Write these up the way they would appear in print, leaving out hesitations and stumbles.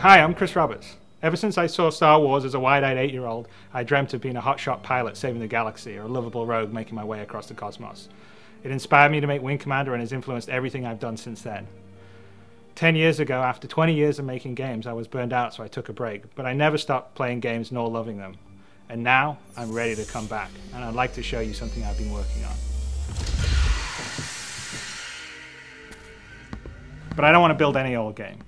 Hi, I'm Chris Roberts. Ever since I saw Star Wars as a wide-eyed 8-year-old, I dreamt of being a hotshot pilot saving the galaxy or a lovable rogue making my way across the cosmos. It inspired me to make Wing Commander and has influenced everything I've done since then. 10 years ago, after 20 years of making games, I was burned out, so I took a break, but I never stopped playing games nor loving them. And now, I'm ready to come back, and I'd like to show you something I've been working on. But I don't want to build any old game.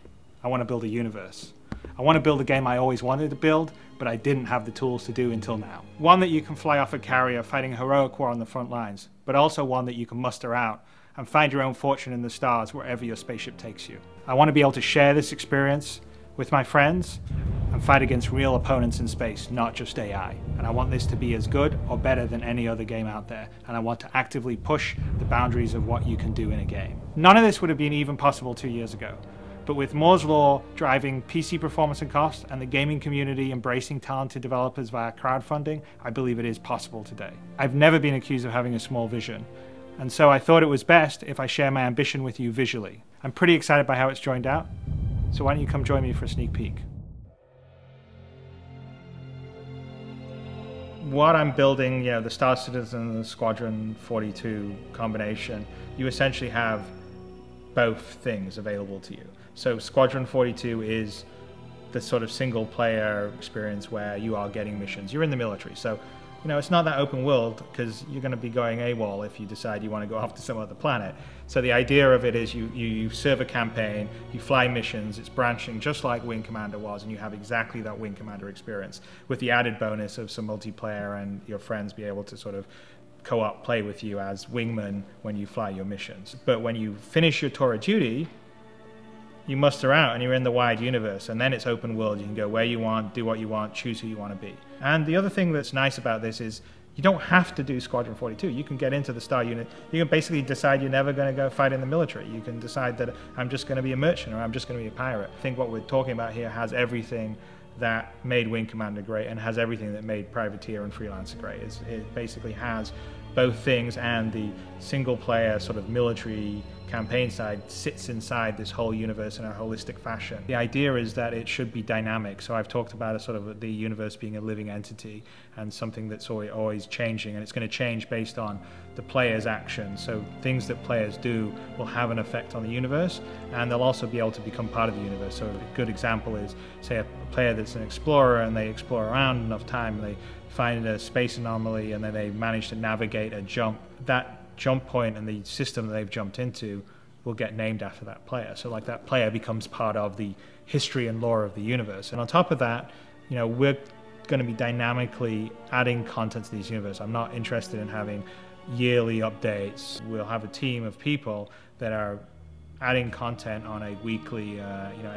I want to build a universe. I want to build a game I always wanted to build, but I didn't have the tools to do until now. One that you can fly off a carrier fighting a heroic war on the front lines, but also one that you can muster out and find your own fortune in the stars wherever your spaceship takes you. I want to be able to share this experience with my friends and fight against real opponents in space, not just AI. And I want this to be as good or better than any other game out there. And I want to actively push the boundaries of what you can do in a game. None of this would have been even possible 2 years ago. But with Moore's Law driving PC performance and cost and the gaming community embracing talented developers via crowdfunding, I believe it is possible today. I've never been accused of having a small vision. And so I thought it was best if I share my ambition with you visually. I'm pretty excited by how it's joined out. So why don't you come join me for a sneak peek? What I'm building, the Star Citizen and the Squadron 42 combination, you essentially have both things available to you. So Squadron 42 is the sort of single player experience where you are getting missions. You're in the military, so it's not that open world because you're going to be going AWOL if you decide you want to go off to some other planet. So the idea of it is you serve a campaign, you fly missions, it's branching just like Wing Commander was, and you have exactly that Wing Commander experience with the added bonus of some multiplayer and your friends be able to sort of co-op play with you as wingmen when you fly your missions. But when you finish your tour of duty, you muster out and you're in the wide universe, and then it's open world. You can go where you want, do what you want, choose who you want to be. And the other thing that's nice about this is you don't have to do Squadron 42. You can get into the Star Unit. You can basically decide you're never going to go fight in the military. You can decide that I'm just going to be a merchant or I'm just going to be a pirate. I think what we're talking about here has everything that made Wing Commander great and has everything that made Privateer and Freelancer great. It basically has both things, and the single player sort of military campaign side sits inside this whole universe in a holistic fashion. The idea is that it should be dynamic. So I've talked about a sort of the universe being a living entity and something that's always changing, and it's going to change based on the player's actions. So things that players do will have an effect on the universe, and they'll also be able to become part of the universe. So a good example is, say, a player that's an explorer and they explore around enough time and they find a space anomaly and then they manage to navigate a jump. That jump point and the system that they've jumped into will get named after that player. So like that player becomes part of the history and lore of the universe. And on top of that, we're going to be dynamically adding content to these universe. I'm not interested in having yearly updates. We'll have a team of people that are adding content on a weekly,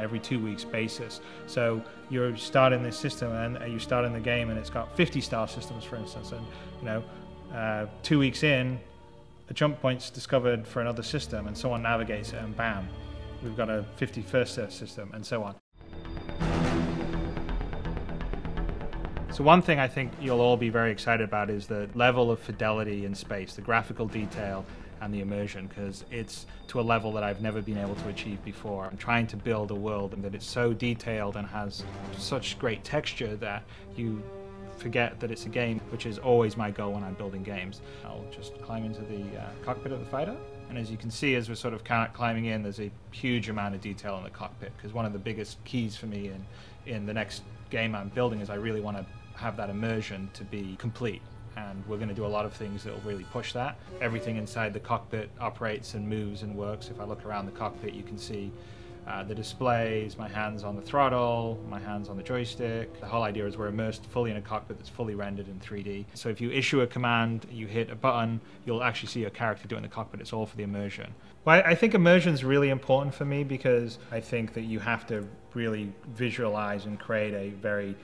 every 2 weeks basis. So you're starting this system and you start in the game and it's got 50 star systems, for instance, and 2 weeks in, a jump point's discovered for another system and someone navigates it and bam, we've got a 51st star system and so on. So one thing I think you'll all be very excited about is the level of fidelity in space, the graphical detail and the immersion, because it's to a level that I've never been able to achieve before. I'm trying to build a world that it's so detailed and has such great texture that you forget that it's a game, which is always my goal when I'm building games. I'll just climb into the cockpit of the fighter, and as you can see, as we're sort of climbing in, there's a huge amount of detail in the cockpit, because one of the biggest keys for me in the next game I'm building is I really want to have that immersion to be complete. And we're going to do a lot of things that will really push that. Everything inside the cockpit operates and moves and works. If I look around the cockpit, you can see the displays, my hands on the throttle, my hands on the joystick. The whole idea is we're immersed fully in a cockpit that's fully rendered in 3D. So if you issue a command, you hit a button, you'll actually see your character do it in the cockpit. It's all for the immersion. Well, I think immersion is really important for me because I think that you have to really visualize and create a very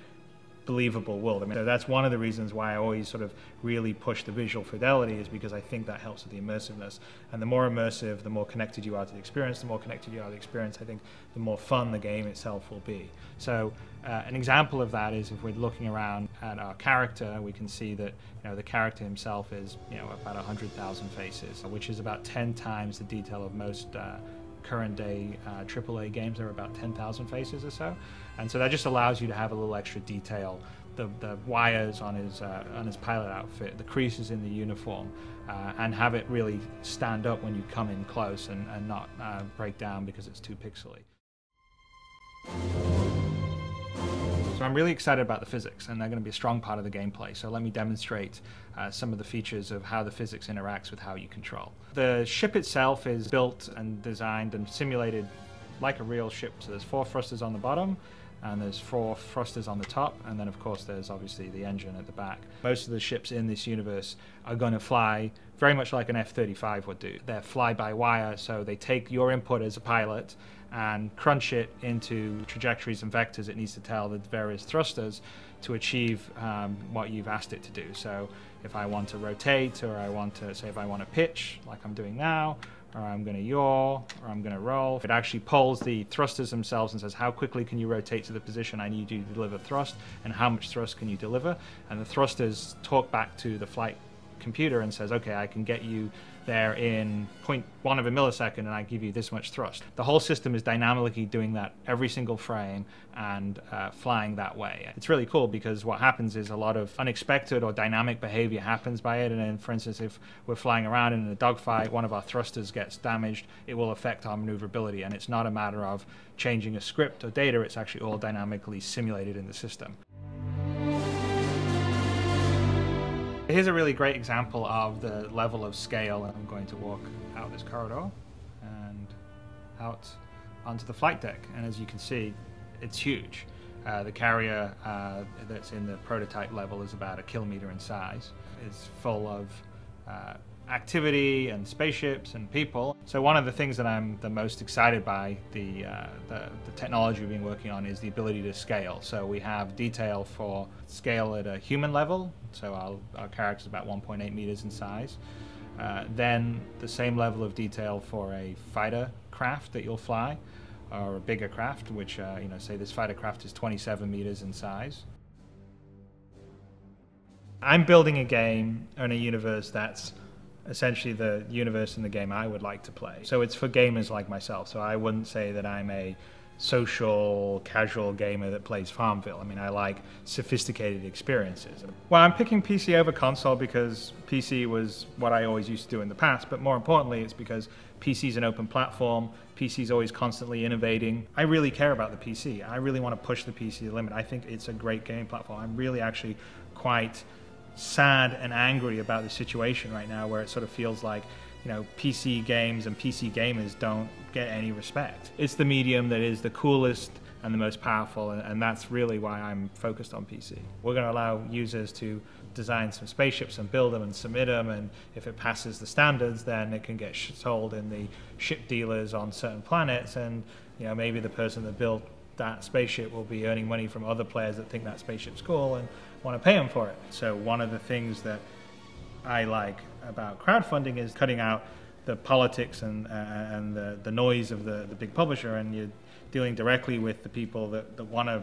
believable world. I mean, so that's one of the reasons why I always sort of really push the visual fidelity, is because I think that helps with the immersiveness. And the more immersive, the more connected you are to the experience. The more connected you are to the experience, I think the more fun the game itself will be. So an example of that is if we're looking around at our character, we can see that the character himself is about 100,000 faces, which is about 10 times the detail of most current day AAA games. There are about 10,000 faces or so, and so that just allows you to have a little extra detail. The wires on his pilot outfit, the creases in the uniform, and have it really stand up when you come in close and not break down because it's too pixely. So I'm really excited about the physics, and they're going to be a strong part of the gameplay. So let me demonstrate some of the features of how the physics interacts with how you control. The ship itself is built and designed and simulated like a real ship. So there's 4 thrusters on the bottom, and there's 4 thrusters on the top, and then of course there's obviously the engine at the back. Most of the ships in this universe are going to fly very much like an F-35 would do. They're fly-by-wire, so they take your input as a pilot and crunch it into trajectories and vectors it needs to tell the various thrusters to achieve what you've asked it to do. So if I want to rotate, or I want to, say if I want to pitch, like I'm doing now, or I'm going to yaw, or I'm going to roll, it actually polls the thrusters themselves and says how quickly can you rotate to the position I need you to deliver thrust, and how much thrust can you deliver, and the thrusters talk back to the flight computer and says, okay, I can get you there in 0.1 of a millisecond, and I give you this much thrust. The whole system is dynamically doing that every single frame and flying that way. It's really cool because what happens is a lot of unexpected or dynamic behavior happens by it. And then, for instance, if we're flying around in a dogfight, one of our thrusters gets damaged, it will affect our maneuverability. And it's not a matter of changing a script or data, it's actually all dynamically simulated in the system. Here's a really great example of the level of scale. I'm going to walk out this corridor and out onto the flight deck. And as you can see, it's huge. The carrier that's in the prototype level is about 1 kilometer in size. It's full of activity and spaceships and people. So one of the things that I'm the most excited by the technology we've been working on is the ability to scale. So we have detail for scale at a human level. So our character is about 1.8 meters in size. Then the same level of detail for a fighter craft that you'll fly, or a bigger craft, which say this fighter craft is 27 meters in size. I'm building a game in a universe that's essentially the universe in the game I would like to play. So it's for gamers like myself. So I wouldn't say that I'm a social, casual gamer that plays Farmville. I mean, I like sophisticated experiences. Well, I'm picking PC over console because PC was what I always used to do in the past, but more importantly, it's because PC is an open platform. PC is always constantly innovating. I really care about the PC. I really want to push the PC to the limit. I think it's a great game platform. I'm really actually quite sad and angry about the situation right now, where it sort of feels like, PC games and PC gamers don't get any respect. It's the medium that is the coolest and the most powerful, and that's really why I'm focused on PC. We're going to allow users to design some spaceships and build them and submit them, and if it passes the standards, then it can get sold in the ship dealers on certain planets, and maybe the person that built that spaceship will be earning money from other players that think that spaceship's cool and want to pay them for it. So one of the things that I like about crowdfunding is cutting out the politics and the noise of the big publisher, and you're dealing directly with the people that want to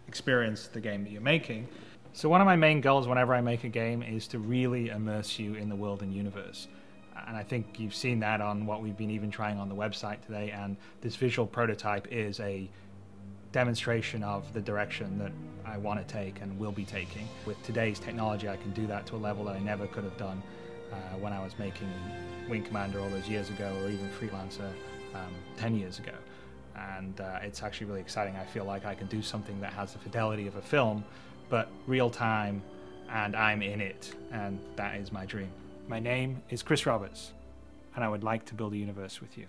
experience the game that you're making. So one of my main goals whenever I make a game is to really immerse you in the world and universe. And I think you've seen that on what we've been even trying on the website today, and this visual prototype is a demonstration of the direction that I want to take and will be taking. With today's technology, I can do that to a level that I never could have done when I was making Wing Commander all those years ago, or even Freelancer 10 years ago. And it's actually really exciting. I feel like I can do something that has the fidelity of a film, but real time, and I'm in it, and that is my dream. My name is Chris Roberts, and I would like to build a universe with you.